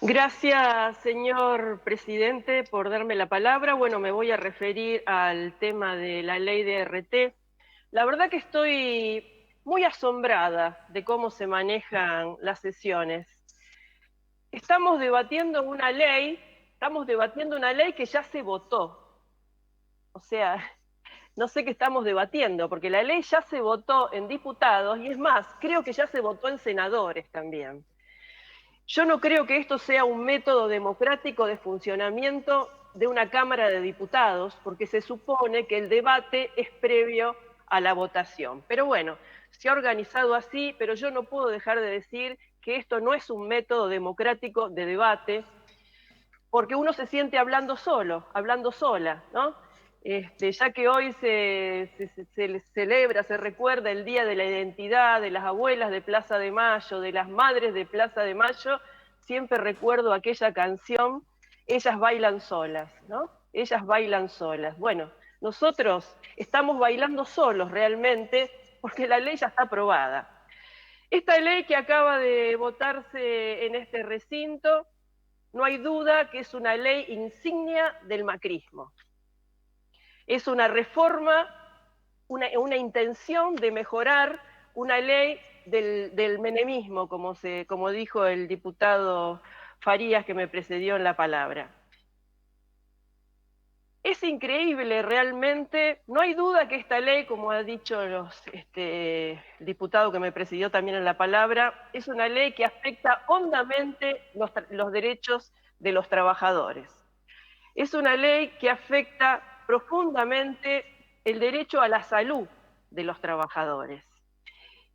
Gracias, señor presidente, por darme la palabra. Bueno, me voy a referir al tema de la ley de RT. La verdad que estoy muy asombrada de cómo se manejan las sesiones. Estamos debatiendo una ley que ya se votó. O sea, no sé qué estamos debatiendo, porque la ley ya se votó en diputados y es más, creo que ya se votó en senadores también. Yo no creo que esto sea un método democrático de funcionamiento de una Cámara de Diputados, porque se supone que el debate es previo a la votación. Pero bueno, se ha organizado así, pero yo no puedo dejar de decir que esto no es un método democrático de debate, porque uno se siente hablando solo, hablando sola, ¿no? Ya que hoy se celebra, se recuerda el Día de la Identidad de las abuelas de Plaza de Mayo, de las madres de Plaza de Mayo, siempre recuerdo aquella canción, Ellas bailan solas, ¿no? Ellas bailan solas. Bueno, nosotros estamos bailando solos realmente porque la ley ya está aprobada. Esta ley que acaba de votarse en este recinto, no hay duda que es una ley insignia del macrismo. Es una reforma, una intención de mejorar una ley del menemismo, como dijo el diputado Farías que me precedió en la palabra. Es increíble realmente, no hay duda que esta ley, como ha dicho el diputado que me presidió también en la palabra, es una ley que afecta hondamente los derechos de los trabajadores. Es una ley que afecta profundamente el derecho a la salud de los trabajadores.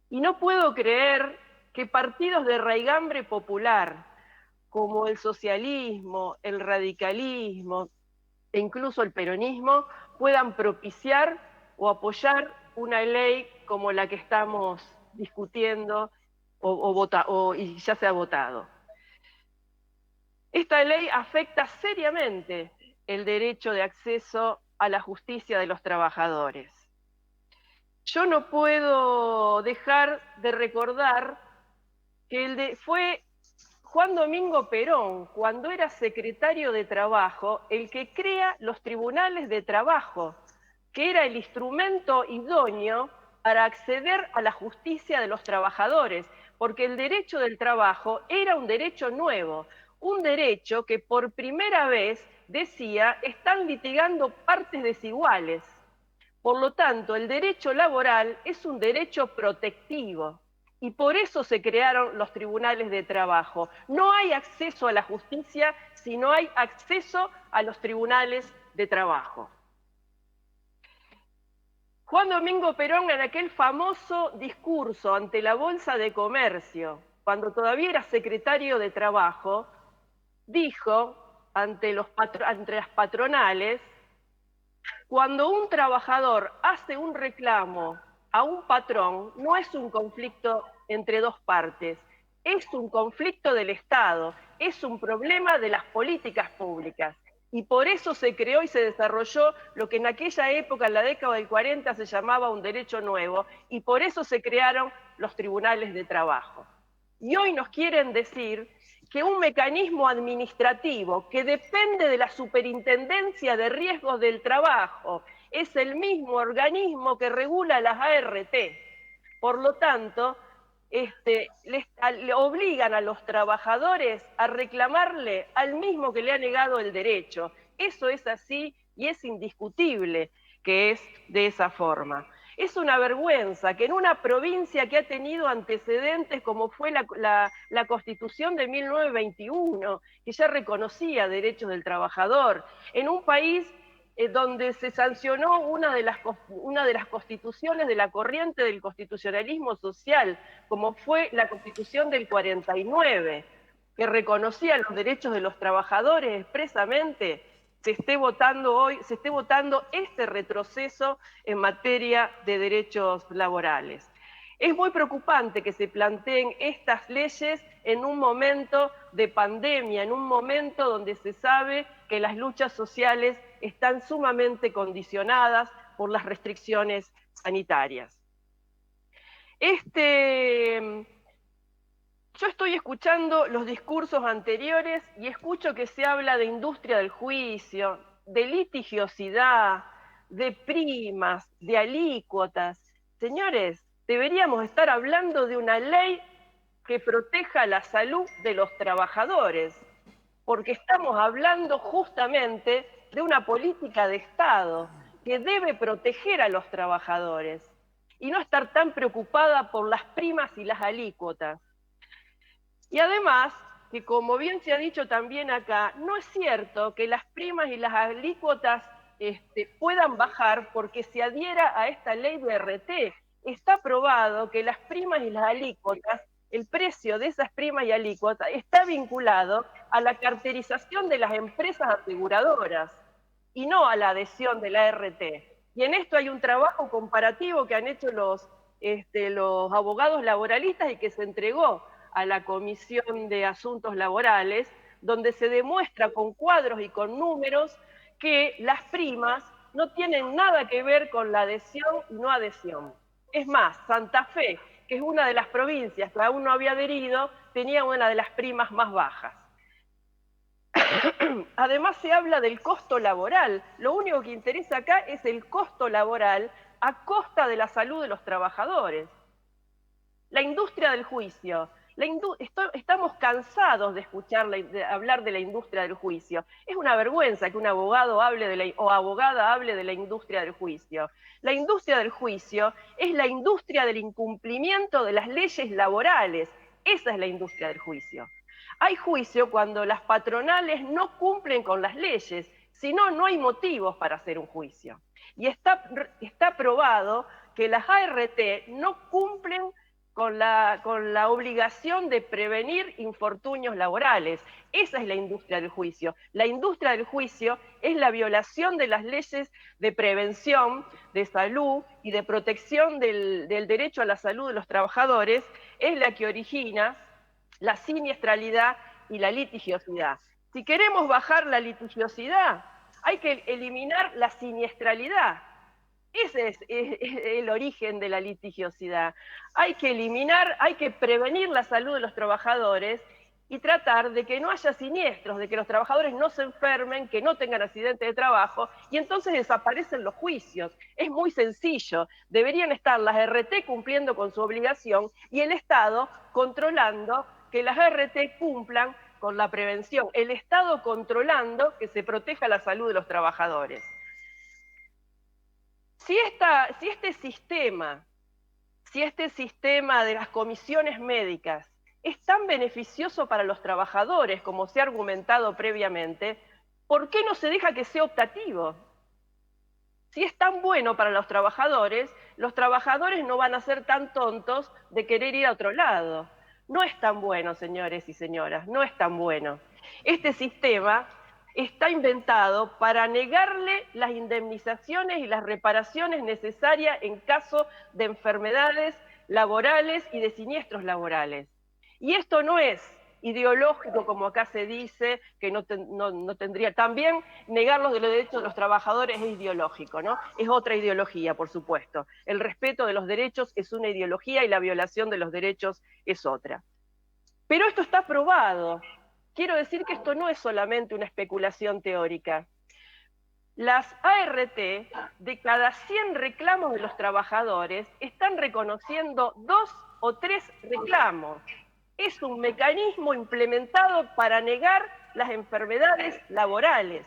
Y no puedo creer que partidos de raigambre popular, como el socialismo, el radicalismo e incluso el peronismo, puedan propiciar o apoyar una ley como la que estamos discutiendo y ya se ha votado. Esta ley afecta seriamente el derecho de acceso a la justicia de los trabajadores. Yo no puedo dejar de recordar que fue Juan Domingo Perón, cuando era secretario de Trabajo, el que crea los tribunales de trabajo, que era el instrumento idóneo para acceder a la justicia de los trabajadores, porque el derecho del trabajo era un derecho nuevo, un derecho que por primera vez decía están litigando partes desiguales. Por lo tanto, el derecho laboral es un derecho protectivo y por eso se crearon los tribunales de trabajo. No hay acceso a la justicia si no hay acceso a los tribunales de trabajo. Juan Domingo Perón, en aquel famoso discurso ante la Bolsa de Comercio, cuando todavía era secretario de Trabajo, dijo ante las patronales: cuando un trabajador hace un reclamo a un patrón, no es un conflicto entre dos partes, es un conflicto del Estado, es un problema de las políticas públicas. Y por eso se creó y se desarrolló lo que en aquella época, en la década del 40, se llamaba un derecho nuevo, y por eso se crearon los tribunales de trabajo. Y hoy nos quieren decir que un mecanismo administrativo que depende de la Superintendencia de Riesgos del Trabajo es el mismo organismo que regula las ART. Por lo tanto, le obligan a los trabajadores a reclamarle al mismo que le ha negado el derecho. Eso es así y es indiscutible que es de esa forma. Es una vergüenza que en una provincia que ha tenido antecedentes como fue la Constitución de 1921, que ya reconocía derechos del trabajador, en un país donde se sancionó una de las constituciones de la corriente del constitucionalismo social, como fue la Constitución del 49, que reconocía los derechos de los trabajadores expresamente, se esté votando este retroceso en materia de derechos laborales. Es muy preocupante que se planteen estas leyes en un momento de pandemia, en un momento donde se sabe que las luchas sociales están sumamente condicionadas por las restricciones sanitarias. Yo estoy escuchando los discursos anteriores y escucho que se habla de industria del juicio, de litigiosidad, de primas, de alícuotas. Señores, deberíamos estar hablando de una ley que proteja la salud de los trabajadores, porque estamos hablando justamente de una política de Estado que debe proteger a los trabajadores y no estar tan preocupada por las primas y las alícuotas. Y además, que como bien se ha dicho también acá, no es cierto que las primas y las alícuotas puedan bajar porque se adhiera a esta ley de RT. Está probado que las primas y las alícuotas, el precio de esas primas y alícuotas está vinculado a la carterización de las empresas aseguradoras y no a la adhesión de la RT. Y en esto hay un trabajo comparativo que han hecho los abogados laboralistas y que se entregó a la Comisión de Asuntos Laborales, donde se demuestra con cuadros y con números que las primas no tienen nada que ver con la adhesión y no adhesión. Es más, Santa Fe, que es una de las provincias que aún no había adherido, tenía una de las primas más bajas. Además se habla del costo laboral. Lo único que interesa acá es el costo laboral a costa de la salud de los trabajadores. La industria del juicio. Estamos cansados de escuchar hablar de la industria del juicio. Es una vergüenza que un abogado hable o abogada hable de la industria del juicio. La industria del juicio es la industria del incumplimiento de las leyes laborales. Esa es la industria del juicio. Hay juicio cuando las patronales no cumplen con las leyes, si no, no hay motivos para hacer un juicio. Y está probado que las ART no cumplen con la obligación de prevenir infortunios laborales. Esa es la industria del juicio. La industria del juicio es la violación de las leyes de prevención, de salud y de protección del derecho a la salud de los trabajadores, es la que origina la siniestralidad y la litigiosidad. Si queremos bajar la litigiosidad, hay que eliminar la siniestralidad. Ese es el origen de la litigiosidad. Hay que eliminar, hay que prevenir la salud de los trabajadores y tratar de que no haya siniestros, de que los trabajadores no se enfermen, que no tengan accidentes de trabajo, y entonces desaparecen los juicios. Es muy sencillo. Deberían estar las RT cumpliendo con su obligación y el Estado controlando que las RT cumplan con la prevención. El Estado controlando que se proteja la salud de los trabajadores. Si este sistema de las comisiones médicas es tan beneficioso para los trabajadores, como se ha argumentado previamente, ¿por qué no se deja que sea optativo? Si es tan bueno para los trabajadores no van a ser tan tontos de querer ir a otro lado. No es tan bueno, señores y señoras, no es tan bueno. Este sistema está inventado para negarle las indemnizaciones y las reparaciones necesarias en caso de enfermedades laborales y de siniestros laborales. Y esto no es ideológico, como acá se dice, que no tendría. También negar los derechos de los trabajadores es ideológico, ¿no? Es otra ideología, por supuesto. El respeto de los derechos es una ideología y la violación de los derechos es otra. Pero esto está probado. Quiero decir que esto no es solamente una especulación teórica. Las ART, de cada 100 reclamos de los trabajadores, están reconociendo 2 o 3 reclamos. Es un mecanismo implementado para negar las enfermedades laborales.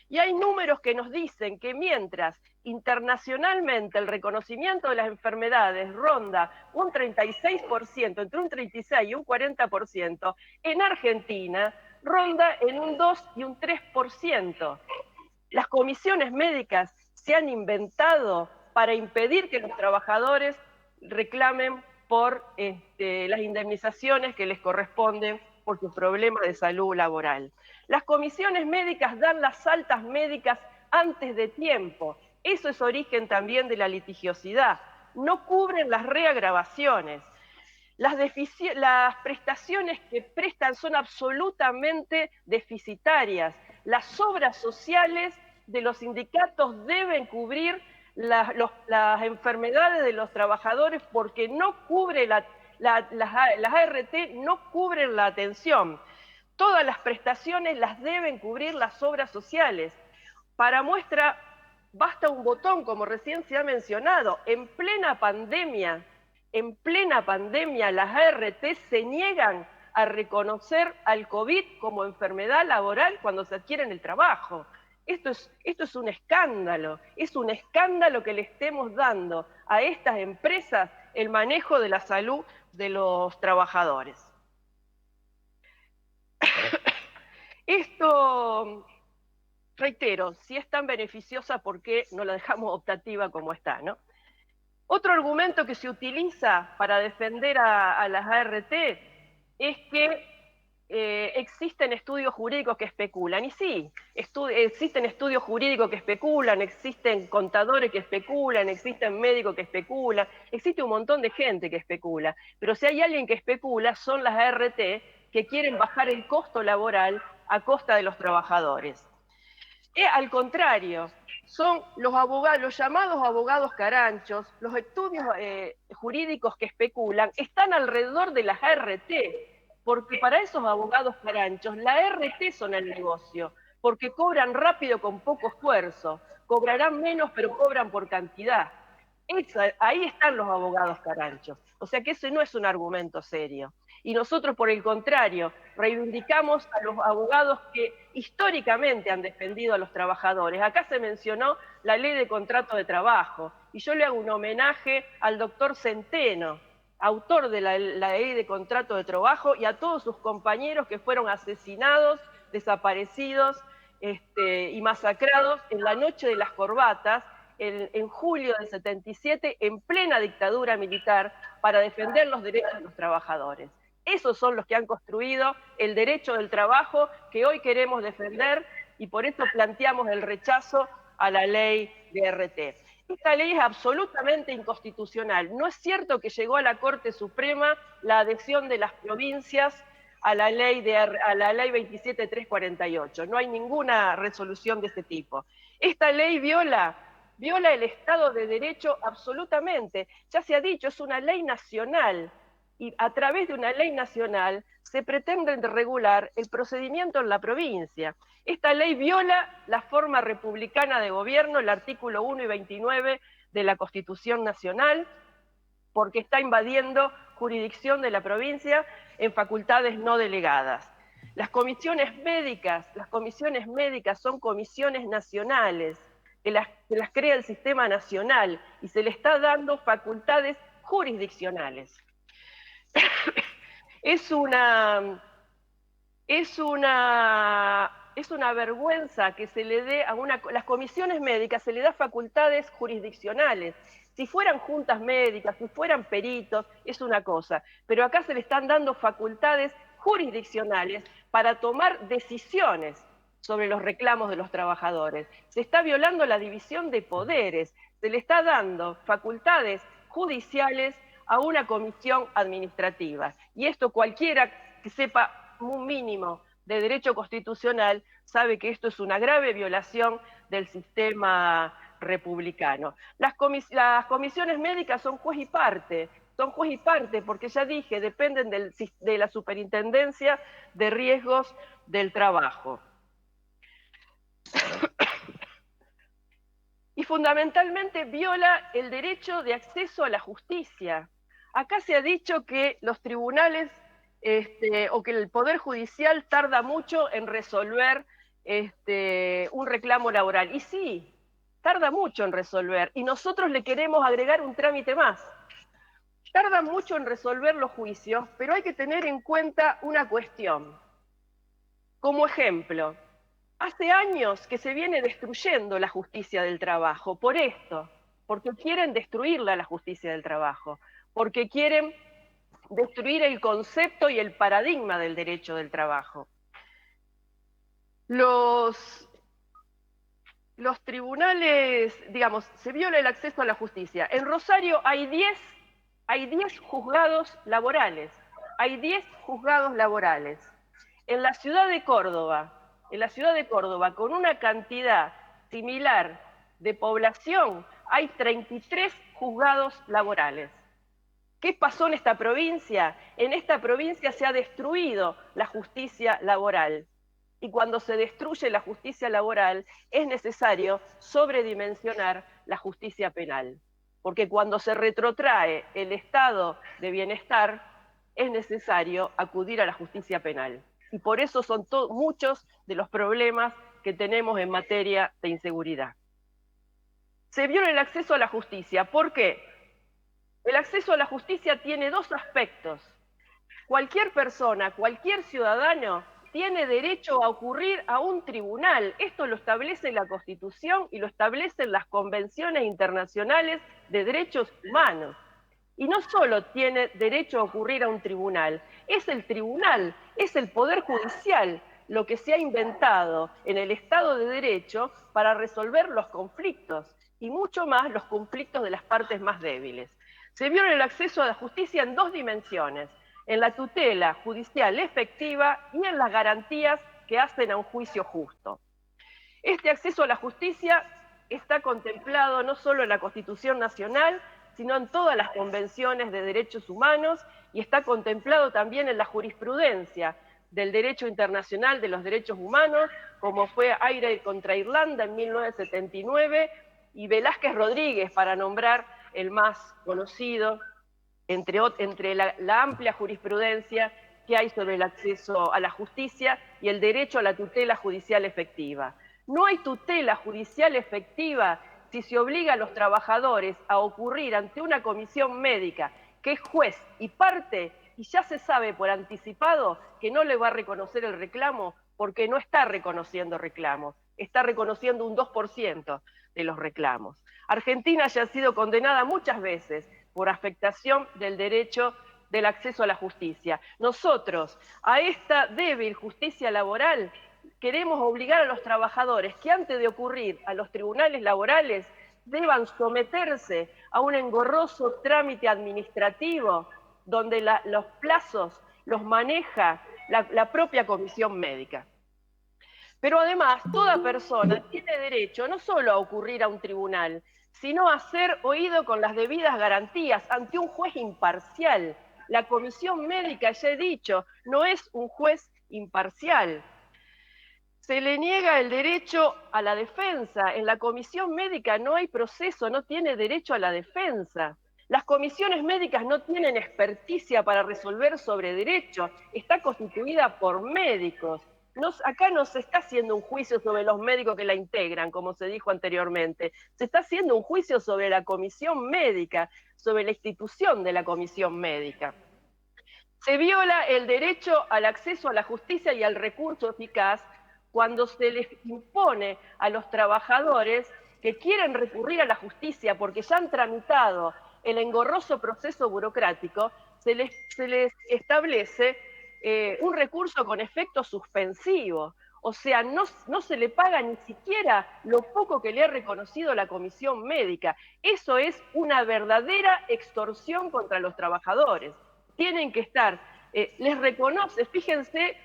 Y hay números que nos dicen que mientras internacionalmente el reconocimiento de las enfermedades ronda un 36%, entre un 36 y un 40%, en Argentina ronda en un 2 y un 3%. Las comisiones médicas se han inventado para impedir que los trabajadores reclamen por las indemnizaciones que les corresponden por sus problemas de salud laboral. Las comisiones médicas dan las altas médicas antes de tiempo. Eso es origen también de la litigiosidad. No cubren las reagravaciones. Las prestaciones que prestan son absolutamente deficitarias. Las obras sociales de los sindicatos deben cubrir las enfermedades de los trabajadores porque no cubre las ART no cubren la atención. Todas las prestaciones las deben cubrir las obras sociales. Para muestra, basta un botón, como recién se ha mencionado. En plena pandemia, las ART se niegan a reconocer al COVID como enfermedad laboral cuando se adquiere en el trabajo. Esto es un escándalo que le estemos dando a estas empresas el manejo de la salud de los trabajadores. Esto, reitero, si es tan beneficiosa, ¿por qué no la dejamos optativa como está, no? Otro argumento que se utiliza para defender a las ART es que existen estudios jurídicos que especulan. Y sí, existen estudios jurídicos que especulan, existen contadores que especulan, existen médicos que especulan, existe un montón de gente que especula. Pero si hay alguien que especula, son las ART que quieren bajar el costo laboral a costa de los trabajadores. Al contrario, son los llamados abogados caranchos, los estudios jurídicos que especulan, están alrededor de las ART, porque para esos abogados caranchos, la ART son el negocio, porque cobran rápido con poco esfuerzo, cobrarán menos pero cobran por cantidad. Ahí están los abogados caranchos. O sea que ese no es un argumento serio. Y nosotros, por el contrario, reivindicamos a los abogados que históricamente han defendido a los trabajadores. Acá se mencionó la ley de contrato de trabajo, y yo le hago un homenaje al doctor Centeno, autor de la ley de contrato de trabajo, y a todos sus compañeros que fueron asesinados, desaparecidos y masacrados en la noche de las corbatas, en julio del 77, en plena dictadura militar, para defender los derechos de los trabajadores. Esos son los que han construido el derecho del trabajo que hoy queremos defender, y por eso planteamos el rechazo a la ley de RT. Esta ley es absolutamente inconstitucional. No es cierto que llegó a la Corte Suprema la adhesión de las provincias a la ley 27348. No hay ninguna resolución de ese tipo. Esta ley viola el Estado de Derecho absolutamente. Ya se ha dicho, es una ley nacional, y a través de una ley nacional se pretende regular el procedimiento en la provincia. Esta ley viola la forma republicana de gobierno, el artículo 1 y 29 de la Constitución Nacional, porque está invadiendo jurisdicción de la provincia en facultades no delegadas. Las comisiones médicas son comisiones nacionales, que las crea el sistema nacional, y se le está dando facultades jurisdiccionales. Es una vergüenza que se le dé a las comisiones médicas, se le da facultades jurisdiccionales. Si fueran juntas médicas, si fueran peritos, es una cosa, pero acá se le están dando facultades jurisdiccionales para tomar decisiones sobre los reclamos de los trabajadores. Se está violando la división de poderes, se le está dando facultades judiciales a una comisión administrativa. Y esto, cualquiera que sepa un mínimo de derecho constitucional sabe que esto es una grave violación del sistema republicano. Las comisiones médicas son juez y parte, porque ya dije, dependen de la Superintendencia de Riesgos del Trabajo. Y fundamentalmente viola el derecho de acceso a la justicia. Acá se ha dicho que los tribunales o que el Poder Judicial tarda mucho en resolver un reclamo laboral. Y sí, tarda mucho en resolver. Y nosotros le queremos agregar un trámite más. Tarda mucho en resolver los juicios, pero hay que tener en cuenta una cuestión. Como ejemplo, hace años que se viene destruyendo la justicia del trabajo, por esto, porque quieren destruirla, la justicia del trabajo, porque quieren destruir el concepto y el paradigma del derecho del trabajo. Los tribunales, digamos, se viola el acceso a la justicia. En Rosario hay 10 juzgados laborales, En la ciudad de Córdoba, con una cantidad similar de población, hay 33 juzgados laborales. ¿Qué pasó en esta provincia? En esta provincia se ha destruido la justicia laboral. Y cuando se destruye la justicia laboral, es necesario sobredimensionar la justicia penal. Porque cuando se retrotrae el estado de bienestar, es necesario acudir a la justicia penal. Y por eso son muchos de los problemas que tenemos en materia de inseguridad. Se viola el acceso a la justicia. ¿Por qué? El acceso a la justicia tiene dos aspectos. Cualquier persona, cualquier ciudadano tiene derecho a ocurrir a un tribunal. Esto lo establece la Constitución y lo establecen las convenciones internacionales de derechos humanos. Y no solo tiene derecho a ocurrir a un tribunal, es el tribunal, es el Poder Judicial lo que se ha inventado en el Estado de Derecho para resolver los conflictos y mucho más los conflictos de las partes más débiles. Se viola el acceso a la justicia en dos dimensiones, en la tutela judicial efectiva y en las garantías que hacen a un juicio justo. Este acceso a la justicia está contemplado no solo en la Constitución Nacional, sino en todas las convenciones de derechos humanos y está contemplado también en la jurisprudencia del derecho internacional de los derechos humanos, como fue Ayre contra Irlanda en 1979 y Velázquez Rodríguez, para nombrar el más conocido, entre la amplia jurisprudencia que hay sobre el acceso a la justicia y el derecho a la tutela judicial efectiva. No hay tutela judicial efectiva si se obliga a los trabajadores a ocurrir ante una comisión médica que es juez y parte y ya se sabe por anticipado que no le va a reconocer el reclamo porque no está reconociendo reclamos, está reconociendo un 2% de los reclamos. Argentina ya ha sido condenada muchas veces por afectación del derecho del acceso a la justicia. Nosotros, a esta débil justicia laboral, queremos obligar a los trabajadores que antes de ocurrir a los tribunales laborales deban someterse a un engorroso trámite administrativo donde los plazos los maneja la propia comisión médica. Pero además, toda persona tiene derecho no solo a ocurrir a un tribunal, sino a ser oído con las debidas garantías ante un juez imparcial. La comisión médica, ya he dicho, no es un juez imparcial. Se le niega el derecho a la defensa. En la comisión médica no hay proceso, no tiene derecho a la defensa. Las comisiones médicas no tienen experticia para resolver sobre derecho, está constituida por médicos. Acá no se está haciendo un juicio sobre los médicos que la integran, como se dijo anteriormente. Se está haciendo un juicio sobre la comisión médica, sobre la institución de la comisión médica. Se viola el derecho al acceso a la justicia y al recurso eficaz cuando se les impone a los trabajadores que quieren recurrir a la justicia porque ya han tramitado el engorroso proceso burocrático, se les establece un recurso con efecto suspensivo. O sea, no se le paga ni siquiera lo poco que le ha reconocido la comisión médica. Eso es una verdadera extorsión contra los trabajadores. Tienen que estar, les reconoce, fíjense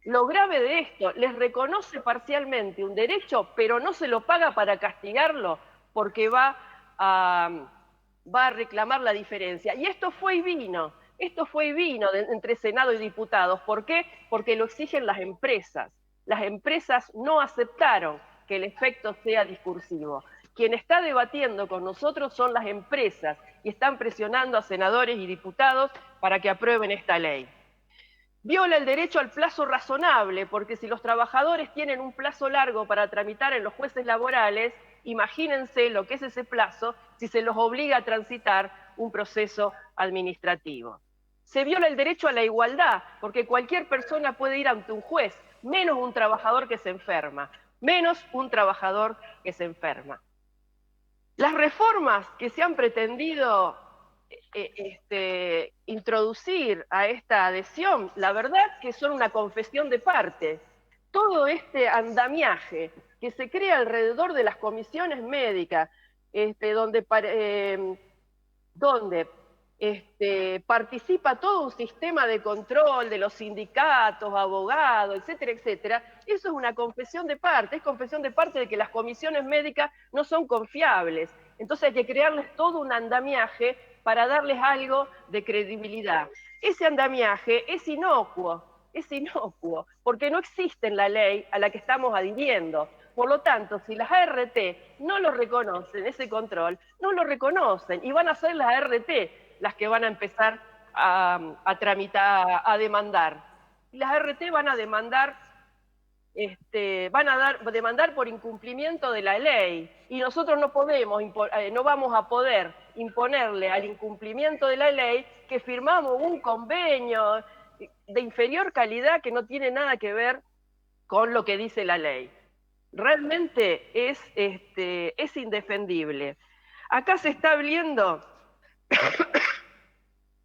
lo grave de esto, les reconoce parcialmente un derecho, pero no se lo paga para castigarlo porque va a reclamar la diferencia. Y esto fue y vino entre Senado y diputados. ¿Por qué? Porque lo exigen las empresas. Las empresas no aceptaron que el efecto sea discursivo. Quien está debatiendo con nosotros son las empresas y están presionando a senadores y diputados para que aprueben esta ley. Viola el derecho al plazo razonable, porque si los trabajadores tienen un plazo largo para tramitar en los jueces laborales, imagínense lo que es ese plazo si se los obliga a transitar un proceso administrativo. Se viola el derecho a la igualdad, porque cualquier persona puede ir ante un juez, menos un trabajador que se enferma, menos un trabajador que se enferma. Las reformas que se han pretendido introducir a esta adhesión, la verdad que son una confesión de parte. Todo este andamiaje que se crea alrededor de las comisiones médicas, donde participa todo un sistema de control de los sindicatos, abogados, etcétera, etcétera, eso es una confesión de parte, es confesión de parte de que las comisiones médicas no son confiables. Entonces hay que crearles todo un andamiaje para darles algo de credibilidad. Ese andamiaje es inocuo, porque no existe en la ley a la que estamos adhiriendo. Por lo tanto, si las ART no lo reconocen, ese control, no lo reconocen, y van a ser las ART las que van a empezar a tramitar, a demandar. Y las ART van a demandar demandar por incumplimiento de la ley, y nosotros no vamos a poder imponerle al incumplimiento de la ley que firmamos un convenio de inferior calidad que no tiene nada que ver con lo que dice la ley. Realmente es indefendible. Acá se está viendo,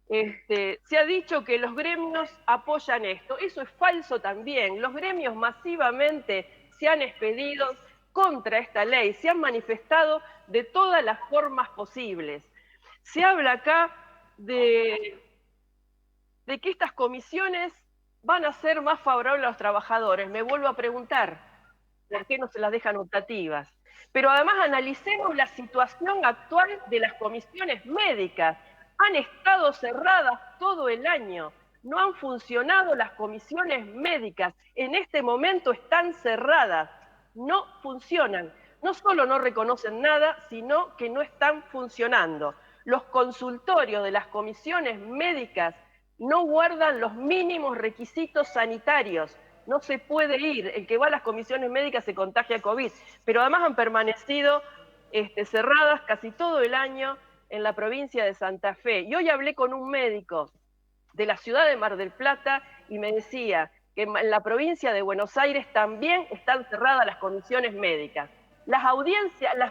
se ha dicho que los gremios apoyan esto. Eso es falso también. Los gremios masivamente se han expedido contra esta ley, se han manifestado de todas las formas posibles. Se habla acá de que estas comisiones van a ser más favorables a los trabajadores. Me vuelvo a preguntar, ¿por qué no se las dejan optativas? Pero además analicemos la situación actual de las comisiones médicas. Han estado cerradas todo el año, no han funcionado las comisiones médicas. En este momento están cerradas, no funcionan. No solo no reconocen nada, sino que no están funcionando. Los consultorios de las comisiones médicas no guardan los mínimos requisitos sanitarios. No se puede ir, el que va a las comisiones médicas se contagia COVID, pero además han permanecido cerradas casi todo el año en la provincia de Santa Fe. Y hoy hablé con un médico de la ciudad de Mar del Plata y me decía que en la provincia de Buenos Aires también están cerradas las comisiones médicas. Las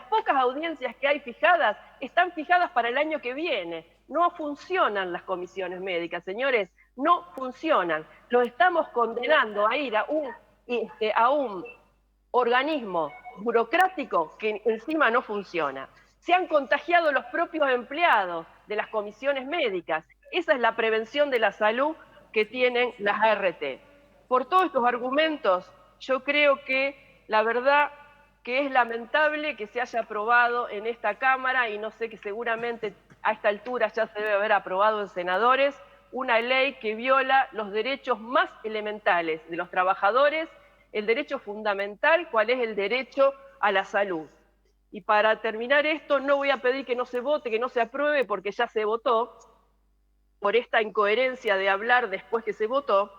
pocas audiencias que hay fijadas, están fijadas para el año que viene. No funcionan las comisiones médicas, señores, no funcionan. Los estamos condenando a ir a un organismo burocrático que encima no funciona. Se han contagiado los propios empleados de las comisiones médicas. Esa es la prevención de la salud que tienen las ART. Por todos estos argumentos, yo creo que la verdad que es lamentable que se haya aprobado en esta Cámara, y no sé, que seguramente a esta altura ya se debe haber aprobado en senadores, una ley que viola los derechos más elementales de los trabajadores, el derecho fundamental, cuál es el derecho a la salud. Y para terminar esto, no voy a pedir que no se vote, que no se apruebe, porque ya se votó, por esta incoherencia de hablar después que se votó,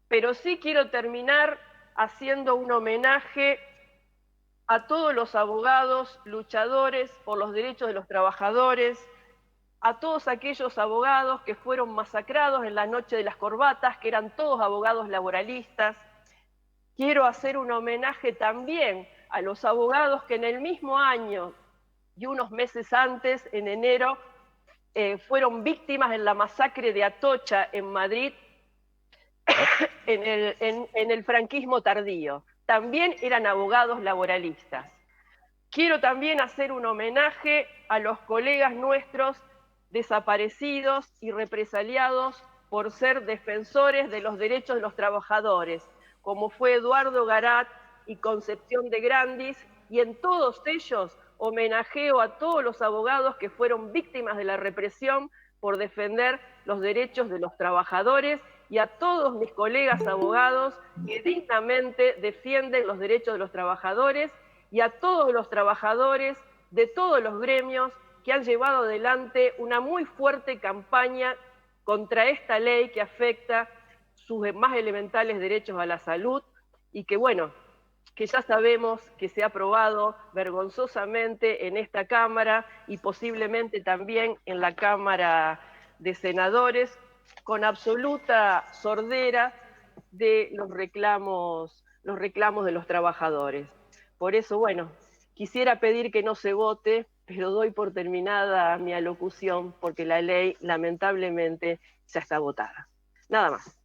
pero sí quiero terminar haciendo un homenaje a todos los abogados luchadores por los derechos de los trabajadores, a todos aquellos abogados que fueron masacrados en la noche de las corbatas, que eran todos abogados laboralistas. Quiero hacer un homenaje también a los abogados que en el mismo año y unos meses antes, en enero, fueron víctimas en la masacre de Atocha en Madrid, en el franquismo tardío. También eran abogados laboralistas. Quiero también hacer un homenaje a los colegas nuestros desaparecidos y represaliados por ser defensores de los derechos de los trabajadores, como fue Eduardo Garat y Concepción de Grandis, y en todos ellos homenajeo a todos los abogados que fueron víctimas de la represión por defender los derechos de los trabajadores, y a todos mis colegas abogados que dignamente defienden los derechos de los trabajadores, y a todos los trabajadores de todos los gremios que han llevado adelante una muy fuerte campaña contra esta ley que afecta sus más elementales derechos a la salud, y que, bueno, que ya sabemos que se ha aprobado vergonzosamente en esta Cámara y posiblemente también en la Cámara de Senadores, con absoluta sordera de los reclamos de los trabajadores. Por eso, bueno, quisiera pedir que no se vote, pero doy por terminada mi alocución porque la ley lamentablemente ya está votada. Nada más.